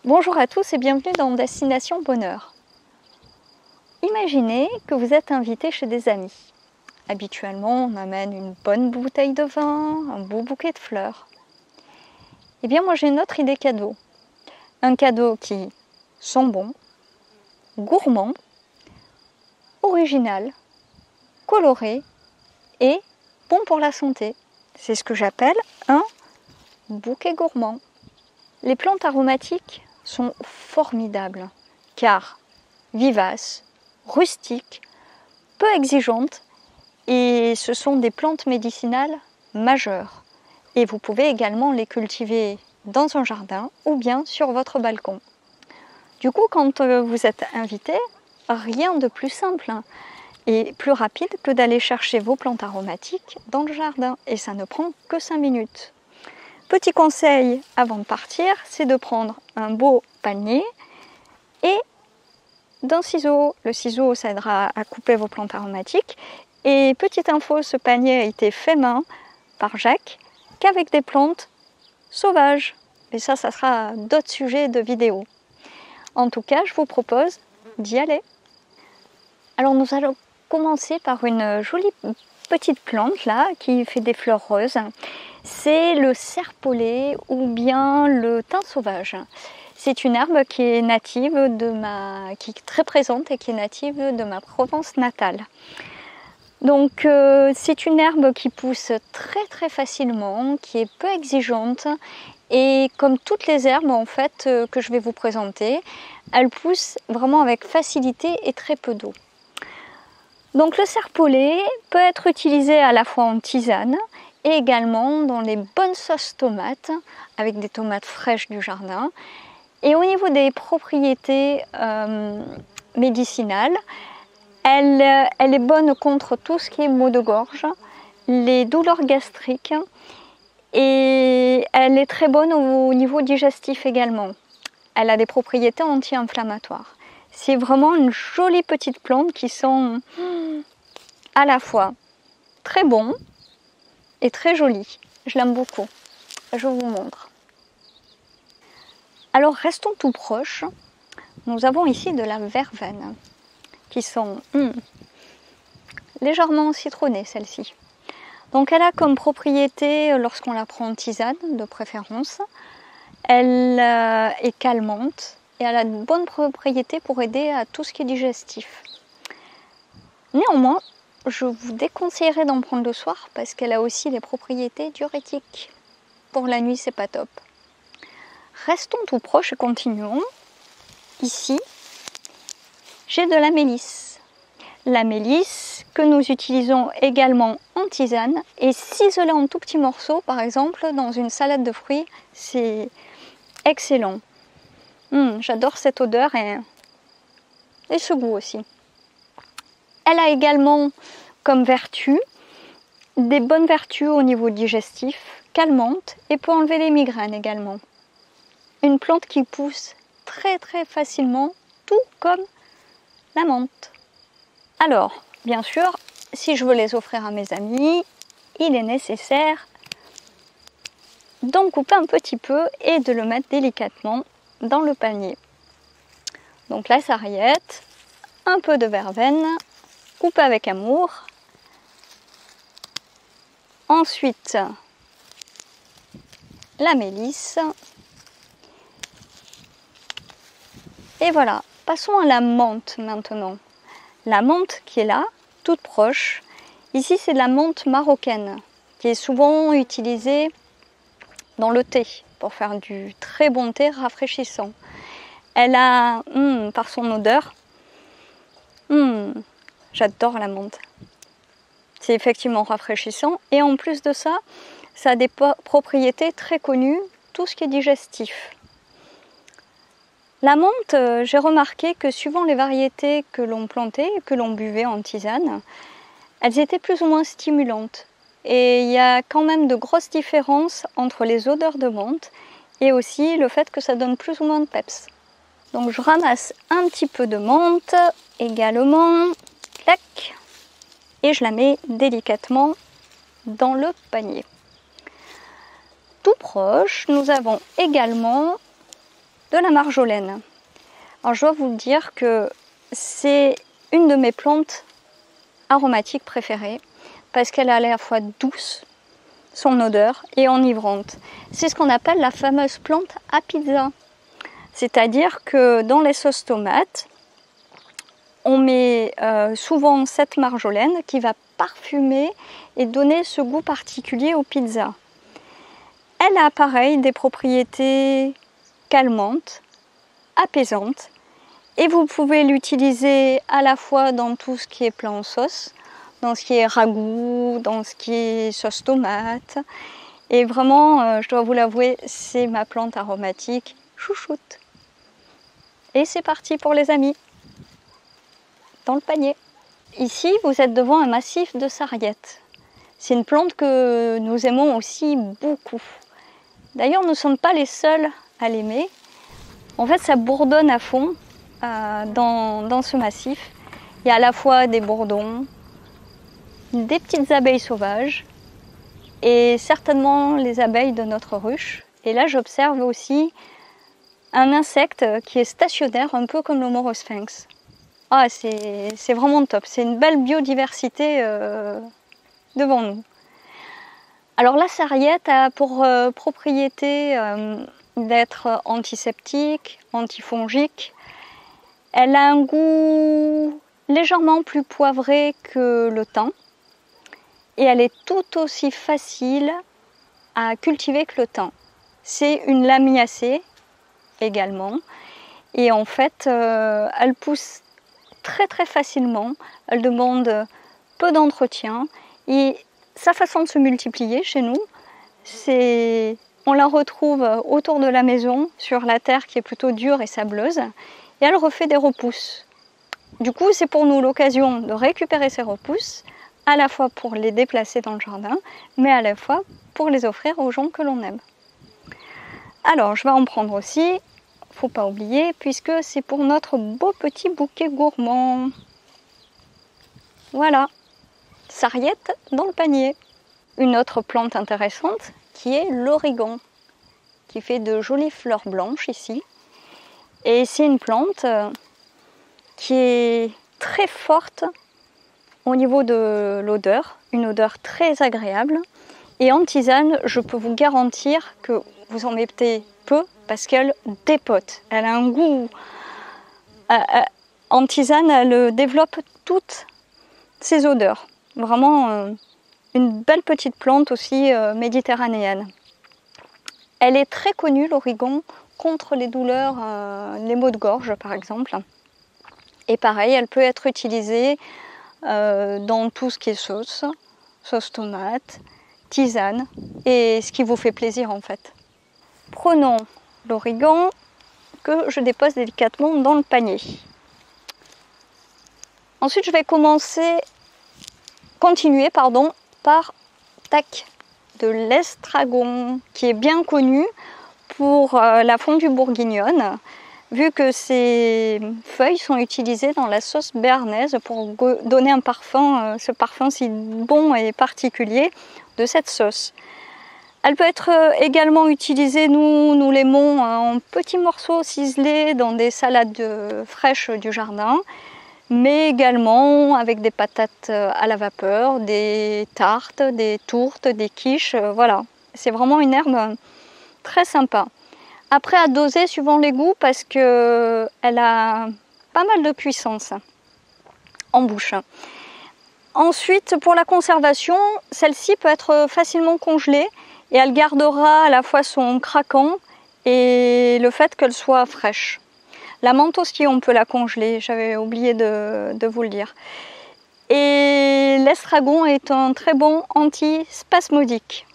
Bonjour à tous et bienvenue dans Destination Bonheur. Imaginez que vous êtes invité chez des amis. Habituellement, on amène une bonne bouteille de vin, un beau bouquet de fleurs. Eh bien, moi j'ai une autre idée cadeau. Un cadeau qui sent bon, gourmand, original, coloré et bon pour la santé. C'est ce que j'appelle un bouquet gourmand. Les plantes aromatiques sont formidables car vivaces, rustiques, peu exigeantes et ce sont des plantes médicinales majeures. Et vous pouvez également les cultiver dans un jardin ou bien sur votre balcon. Du coup, quand vous êtes invité, rien de plus simple et plus rapide que d'aller chercher vos plantes aromatiques dans le jardin. Et ça ne prend que 5 minutes. Petit conseil avant de partir, c'est de prendre un beau panier et d'un ciseau. Le ciseau, ça aidera à couper vos plantes aromatiques. Et petite info, ce panier a été fait main par Jacques qu'avec des plantes sauvages. Mais ça sera d'autres sujets de vidéo. En tout cas, je vous propose d'y aller. Alors nous allons commencer par une jolie petite plante là qui fait des fleurs roses. C'est le serpolet ou bien le thym sauvage. C'est une herbe qui est native qui est très présente et qui est native de ma Provence natale. Donc c'est une herbe qui pousse très facilement, qui est peu exigeante et comme toutes les herbes en fait que je vais vous présenter, elle pousse vraiment avec facilité et très peu d'eau. Donc le serpolet peut être utilisé à la fois en tisane et également dans les bonnes sauces tomates avec des tomates fraîches du jardin. Et au niveau des propriétés médicinales, elle est bonne contre tout ce qui est maux de gorge, les douleurs gastriques et elle est très bonne au niveau digestif également. Elle a des propriétés anti-inflammatoires. C'est vraiment une jolie petite plante qui sent à la fois très bon et très jolie. Je l'aime beaucoup. Je vous montre. Alors restons tout proches. Nous avons ici de la verveine qui sent légèrement citronnée celle-ci. Donc elle a comme propriété, lorsqu'on la prend en tisane de préférence, elle est calmante et elle a de bonnes propriétés pour aider à tout ce qui est digestif. Néanmoins, je vous déconseillerais d'en prendre le soir parce qu'elle a aussi des propriétés diurétiques. Pour la nuit, c'est pas top. Restons tout proches et continuons. Ici, j'ai de la mélisse. La mélisse que nous utilisons également en tisane et ciselée en tout petits morceaux, par exemple dans une salade de fruits, c'est excellent. J'adore cette odeur et ce goût aussi. Elle a également comme vertu des bonnes vertus au niveau digestif, calmante et peut enlever les migraines également. Une plante qui pousse très facilement, tout comme la menthe. Alors, bien sûr, si je veux les offrir à mes amis, il est nécessaire d'en couper un petit peu et de le mettre délicatement dans le panier. Donc la sarriette, un peu de verveine, coupée avec amour. Ensuite, la mélisse. Et voilà, passons à la menthe maintenant. La menthe qui est là, toute proche. Ici, c'est de la menthe marocaine qui est souvent utilisée dans le thé pour faire du très bon thé rafraîchissant. Elle a, par son odeur, j'adore la menthe. C'est effectivement rafraîchissant et en plus de ça, ça a des propriétés très connues, tout ce qui est digestif. La menthe, j'ai remarqué que suivant les variétés que l'on plantait, que l'on buvait en tisane, elles étaient plus ou moins stimulantes. Et il y a quand même de grosses différences entre les odeurs de menthe et aussi le fait que ça donne plus ou moins de peps. Donc je ramasse un petit peu de menthe également, clac, et je la mets délicatement dans le panier. Tout proche, nous avons également de la marjolaine. Alors je dois vous dire que c'est une de mes plantes aromatiques préférées parce qu'elle est à la fois douce, son odeur, et enivrante. C'est ce qu'on appelle la fameuse plante à pizza. C'est-à-dire que dans les sauces tomates, on met souvent cette marjolaine qui va parfumer et donner ce goût particulier aux pizzas. Elle a pareil des propriétés calmantes, apaisantes, et vous pouvez l'utiliser à la fois dans tout ce qui est plat en sauce, dans ce qui est ragoût, dans ce qui est sauce tomate. Et vraiment, je dois vous l'avouer, c'est ma plante aromatique chouchoute. Et c'est parti pour les amis, dans le panier. Ici, vous êtes devant un massif de sarriette. C'est une plante que nous aimons aussi beaucoup. D'ailleurs, nous ne sommes pas les seuls à l'aimer. En fait, ça bourdonne à fond dans ce massif. Il y a à la fois des bourdons, des petites abeilles sauvages et certainement les abeilles de notre ruche. Et là, j'observe aussi un insecte qui est stationnaire, un peu comme le morosphinx. Ah, c'est vraiment top. C'est une belle biodiversité devant nous. Alors la sarriette a pour propriété d'être antiseptique, antifongique. Elle a un goût légèrement plus poivré que le thym et elle est tout aussi facile à cultiver que le thym. C'est une lamiacée également et en fait elle pousse très facilement, elle demande peu d'entretien et sa façon de se multiplier chez nous, on la retrouve autour de la maison sur la terre qui est plutôt dure et sableuse et elle refait des repousses. Du coup, c'est pour nous l'occasion de récupérer ces repousses, à la fois pour les déplacer dans le jardin, mais à la fois pour les offrir aux gens que l'on aime. Alors, je vais en prendre aussi, faut pas oublier, puisque c'est pour notre beau petit bouquet gourmand. Voilà, sarriette dans le panier. Une autre plante intéressante qui est l'origan, qui fait de jolies fleurs blanches ici. Et c'est une plante qui est très forte au niveau de l'odeur, une odeur très agréable. Et en tisane, je peux vous garantir que vous en mettez peu parce qu'elle dépote. Elle a un goût. En tisane, elle développe toutes ses odeurs. Vraiment une belle petite plante aussi méditerranéenne. Elle est très connue, l'origan, contre les douleurs, les maux de gorge par exemple. Et pareil, elle peut être utilisée dans tout ce qui est sauce tomate, tisane, et ce qui vous fait plaisir en fait. Prenons l'origan que je dépose délicatement dans le panier. Ensuite, je vais continuer par de l'estragon, qui est bien connu pour la fondue bourguignonne, vu que ces feuilles sont utilisées dans la sauce béarnaise pour donner un parfum, ce parfum si bon et particulier de cette sauce. Elle peut être également utilisée, nous l'aimons, en petits morceaux ciselés dans des salades fraîches du jardin, mais également avec des patates à la vapeur, des tartes, des tourtes, des quiches, voilà. C'est vraiment une herbe très sympa. Après à doser suivant les goûts parce qu'elle a pas mal de puissance en bouche. Ensuite, pour la conservation, celle-ci peut être facilement congelée et elle gardera à la fois son craquant et le fait qu'elle soit fraîche. La menthe aussi, on peut la congeler, j'avais oublié de vous le dire. Et l'estragon est un très bon antispasmodique.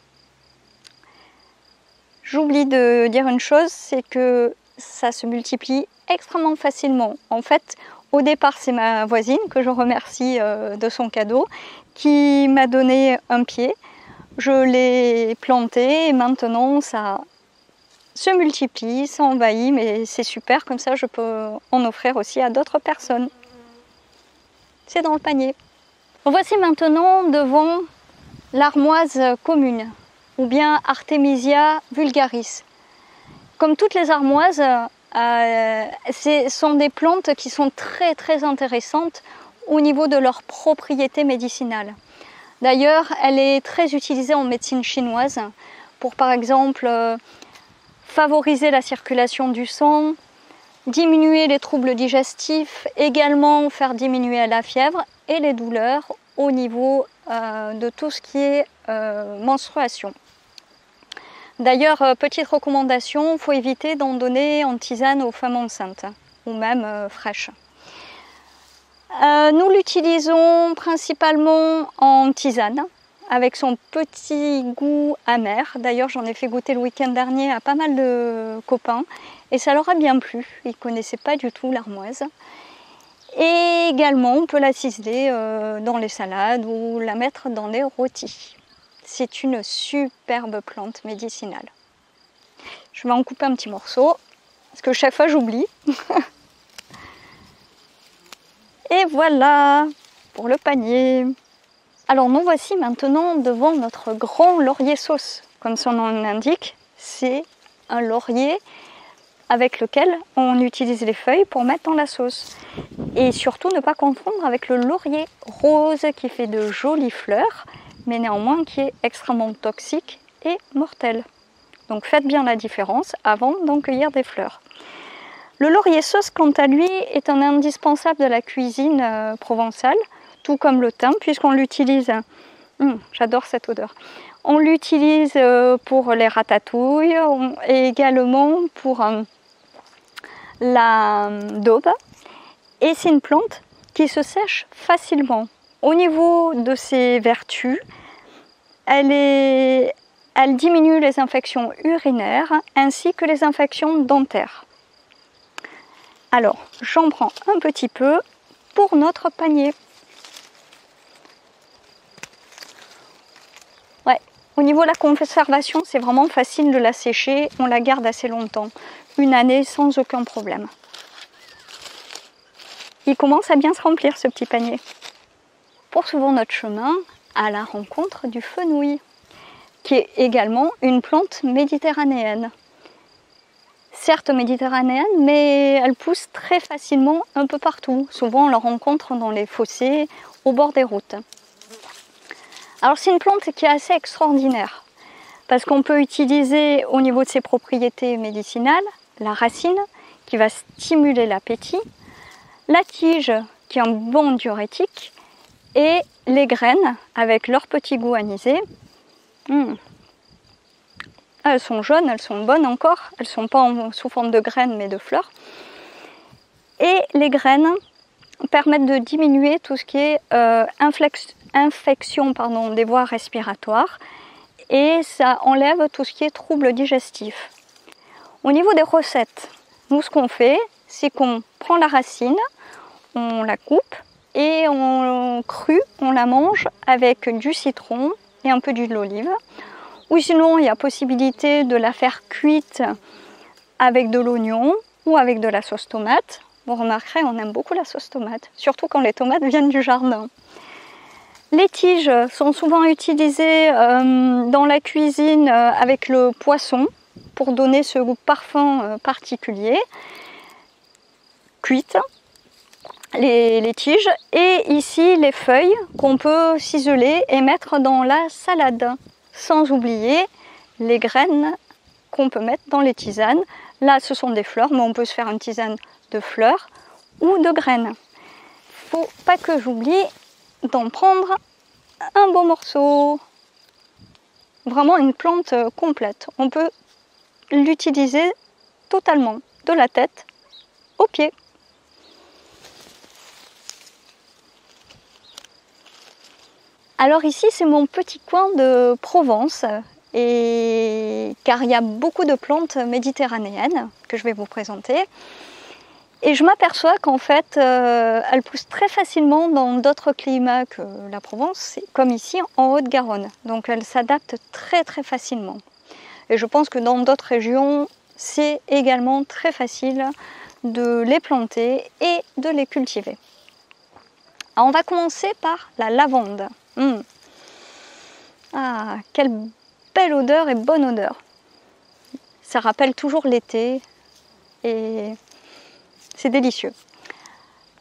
J'oublie de dire une chose, c'est que ça se multiplie extrêmement facilement. En fait, au départ, c'est ma voisine, que je remercie de son cadeau, qui m'a donné un pied. Je l'ai planté et maintenant ça se multiplie, ça envahit, mais c'est super, comme ça je peux en offrir aussi à d'autres personnes. C'est dans le panier. Voici maintenant devant l'armoise commune, ou bien Artemisia vulgaris. Comme toutes les armoises, Ce sont des plantes qui sont très très intéressantes au niveau de leurs propriétés médicinales. D'ailleurs, elle est très utilisée en médecine chinoise pour par exemple favoriser la circulation du sang, diminuer les troubles digestifs, également faire diminuer la fièvre et les douleurs au niveau de tout ce qui est menstruation. D'ailleurs, petite recommandation, il faut éviter d'en donner en tisane aux femmes enceintes ou même fraîches. Nous l'utilisons principalement en tisane avec son petit goût amer. D'ailleurs, j'en ai fait goûter le week-end dernier à pas mal de copains et ça leur a bien plu. Ils ne connaissaient pas du tout l'armoise. Et également, on peut la ciseler dans les salades ou la mettre dans les rôtis. C'est une superbe plante médicinale. Je vais en couper un petit morceau, parce que chaque fois j'oublie. Et voilà pour le panier. Alors nous voici maintenant devant notre grand laurier sauce. Comme son nom l'indique, c'est un laurier avec lequel on utilise les feuilles pour mettre dans la sauce. Et surtout ne pas confondre avec le laurier rose qui fait de jolies fleurs, mais néanmoins qui est extrêmement toxique et mortel. Donc faites bien la différence avant d'en cueillir des fleurs. Le laurier sauce, quant à lui, est un indispensable de la cuisine provençale, tout comme le thym, puisqu'on l'utilise, j'adore cette odeur, on l'utilise pour les ratatouilles et également pour la daube. Et c'est une plante qui se sèche facilement. Au niveau de ses vertus, elle diminue les infections urinaires ainsi que les infections dentaires. Alors, j'en prends un petit peu pour notre panier. Ouais, au niveau de la conservation, c'est vraiment facile de la sécher. On la garde assez longtemps, une année sans aucun problème. Il commence à bien se remplir ce petit panier. Poursuivons notre chemin à la rencontre du fenouil, qui est également une plante méditerranéenne. Certes méditerranéenne, mais elle pousse très facilement un peu partout. Souvent on la rencontre dans les fossés, au bord des routes. Alors c'est une plante qui est assez extraordinaire, parce qu'on peut utiliser au niveau de ses propriétés médicinales, la racine qui va stimuler l'appétit, la tige qui est un bon diurétique, et les graines avec leur petit goût anisé. Elles sont jaunes, elles sont bonnes encore, elles ne sont pas sous forme de graines mais de fleurs. Et les graines permettent de diminuer tout ce qui est infection des voies respiratoires et ça enlève tout ce qui est troubles digestifs. Au niveau des recettes, nous ce qu'on fait, c'est qu'on prend la racine, on la coupe et crue, on la mange avec du citron et un peu d'huile d'olive. Ou sinon, il y a possibilité de la faire cuite avec de l'oignon ou avec de la sauce tomate. Vous remarquerez, on aime beaucoup la sauce tomate, surtout quand les tomates viennent du jardin. Les tiges sont souvent utilisées dans la cuisine avec le poisson pour donner ce goût parfum particulier. Cuites, les tiges, et ici les feuilles qu'on peut ciseler et mettre dans la salade. Sans oublier les graines qu'on peut mettre dans les tisanes. Là, ce sont des fleurs, mais on peut se faire une tisane de fleurs ou de graines. Il ne faut pas que j'oublie d'en prendre un beau morceau. Vraiment une plante complète. On peut l'utiliser totalement, de la tête aux pieds. Alors ici, c'est mon petit coin de Provence, car il y a beaucoup de plantes méditerranéennes que je vais vous présenter. Et je m'aperçois qu'en fait, elles poussent très facilement dans d'autres climats que la Provence, comme ici en Haute-Garonne. Donc elles s'adaptent très très facilement. Et je pense que dans d'autres régions, c'est également très facile de les planter et de les cultiver. Alors on va commencer par la lavande. Ah, quelle belle odeur et bonne odeur. Ça rappelle toujours l'été. et c'est délicieux.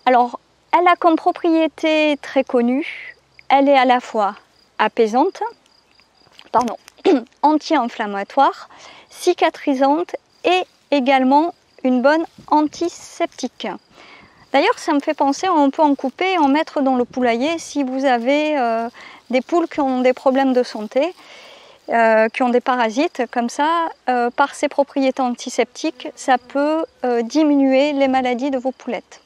Alors, elle a comme propriété très connue, elle est à la fois apaisante, anti-inflammatoire, cicatrisante et également une bonne antiseptique. D'ailleurs, ça me fait penser, on peut en couper et en mettre dans le poulailler si vous avez des poules qui ont des problèmes de santé, qui ont des parasites. Comme ça, par ses propriétés antiseptiques, ça peut diminuer les maladies de vos poulettes.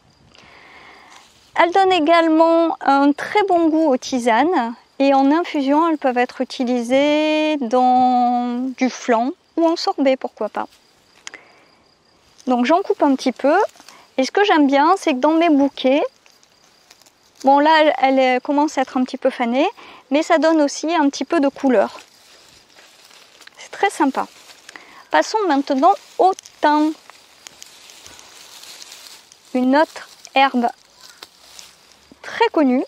Elle donne également un très bon goût aux tisanes et en infusion, elles peuvent être utilisées dans du flan ou en sorbet, pourquoi pas. Donc j'en coupe un petit peu. Et ce que j'aime bien, c'est que dans mes bouquets, bon là, elle commence à être un petit peu fanée, mais ça donne aussi un petit peu de couleur. C'est très sympa. Passons maintenant au thym. Une autre herbe très connue,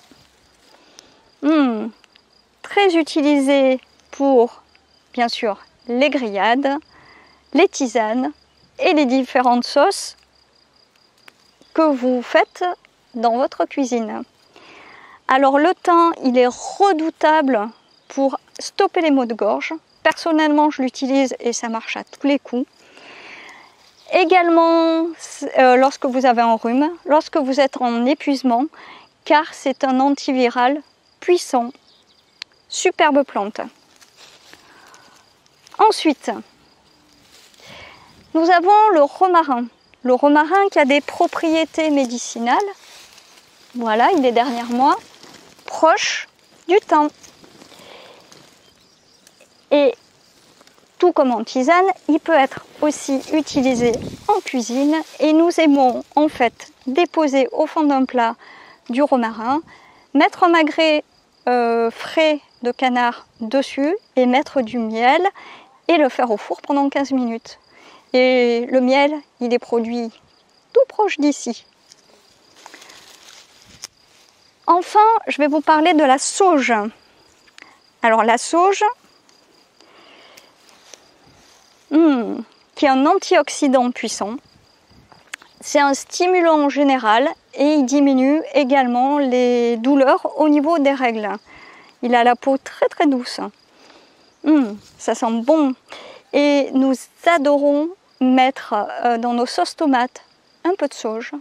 très utilisée pour, bien sûr, les grillades, les tisanes et les différentes sauces que vous faites dans votre cuisine. Alors le thym, il est redoutable pour stopper les maux de gorge. Personnellement, je l'utilise et ça marche à tous les coups. Également, lorsque vous avez un rhume, lorsque vous êtes en épuisement, car c'est un antiviral puissant. Superbe plante. Ensuite, nous avons le romarin. Le romarin qui a des propriétés médicinales. Voilà, il est derrière moi, proche du thym. Et tout comme en tisane, il peut être aussi utilisé en cuisine. Et nous aimons en fait déposer au fond d'un plat du romarin, mettre un magret frais de canard dessus et mettre du miel et le faire au four pendant 15 minutes. Et le miel, il est produit tout proche d'ici. Enfin, je vais vous parler de la sauge. Alors la sauge, qui est un antioxydant puissant, c'est un stimulant général et il diminue également les douleurs au niveau des règles. Il a la peau très très douce. Ça sent bon. Et nous adorons mettre dans nos sauces tomates un peu de sauge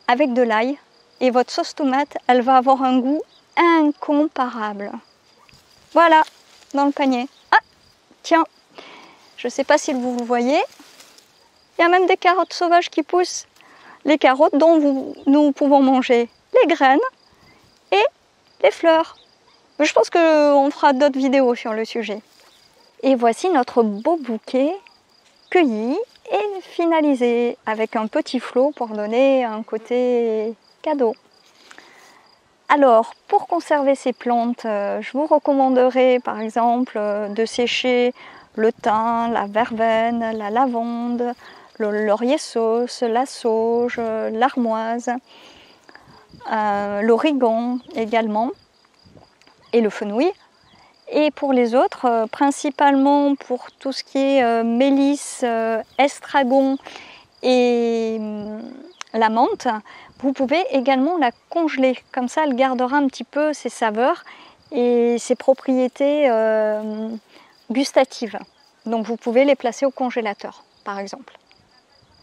avec de l'ail. Et votre sauce tomate, elle va avoir un goût incomparable. Voilà, dans le panier. Ah, tiens, je ne sais pas si vous le voyez. Il y a même des carottes sauvages qui poussent. Les carottes dont nous pouvons manger les graines et les fleurs. Je pense qu'on fera d'autres vidéos sur le sujet. Et voici notre beau bouquet cueilli et finalisé avec un petit flot pour donner un côté cadeau. Alors, pour conserver ces plantes, je vous recommanderais par exemple de sécher le thym, la verveine, la lavande, le laurier sauce, la sauge, l'armoise, l'origan également et le fenouil. Et pour les autres, principalement pour tout ce qui est mélisse, estragon et la menthe, vous pouvez également la congeler. Comme ça, elle gardera un petit peu ses saveurs et ses propriétés gustatives. Donc vous pouvez les placer au congélateur, par exemple.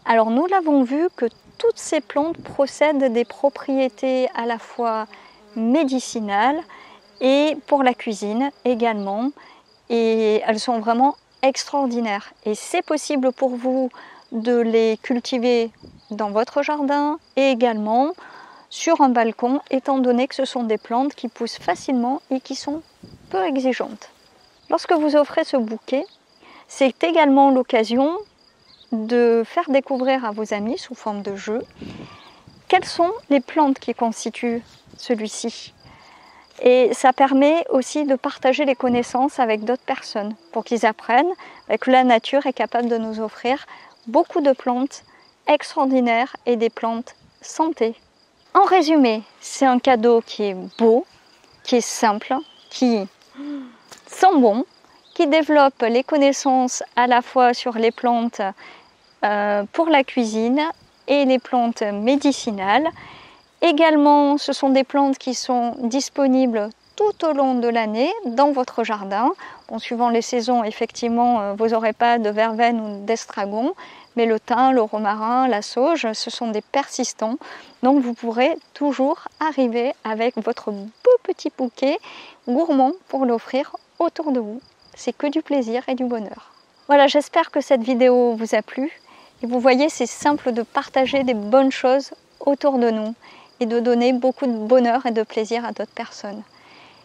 Alors nous l'avons vu que toutes ces plantes possèdent des propriétés à la fois médicinales et pour la cuisine également. Et elles sont vraiment extraordinaires. Et c'est possible pour vous de les cultiver dans votre jardin et également sur un balcon, étant donné que ce sont des plantes qui poussent facilement et qui sont peu exigeantes. Lorsque vous offrez ce bouquet, c'est également l'occasion de faire découvrir à vos amis sous forme de jeu quelles sont les plantes qui constituent celui-ci. Et ça permet aussi de partager les connaissances avec d'autres personnes pour qu'ils apprennent que la nature est capable de nous offrir beaucoup de plantes extraordinaires et des plantes santé. En résumé, c'est un cadeau qui est beau, qui est simple, qui sent bon, qui développe les connaissances à la fois sur les plantes pour la cuisine et les plantes médicinales. Également, ce sont des plantes qui sont disponibles tout au long de l'année dans votre jardin. Bon, suivant les saisons, effectivement, vous n'aurez pas de verveine ou d'estragon, mais le thym, le romarin, la sauge, ce sont des persistants. Donc vous pourrez toujours arriver avec votre beau petit bouquet gourmand pour l'offrir autour de vous. C'est que du plaisir et du bonheur. Voilà, j'espère que cette vidéo vous a plu. Et vous voyez, c'est simple de partager des bonnes choses autour de nous et de donner beaucoup de bonheur et de plaisir à d'autres personnes.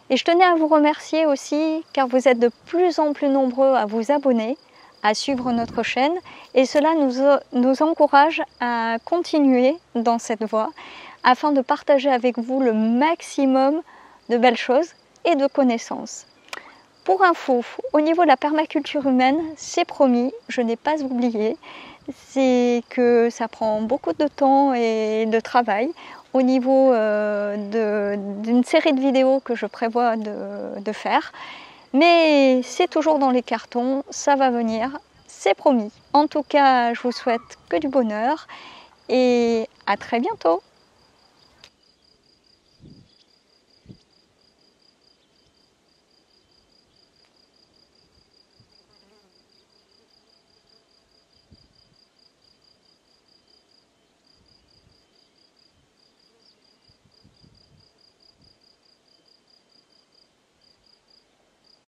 Et je tenais à vous remercier aussi car vous êtes de plus en plus nombreux à vous abonner, à suivre notre chaîne et cela nous encourage à continuer dans cette voie afin de partager avec vous le maximum de belles choses et de connaissances. Pour info, au niveau de la permaculture humaine, c'est promis, je n'ai pas oublié, c'est que ça prend beaucoup de temps et de travail au niveau d'une série de vidéos que je prévois de faire. Mais c'est toujours dans les cartons, ça va venir, c'est promis. En tout cas, je vous souhaite que du bonheur et à très bientôt.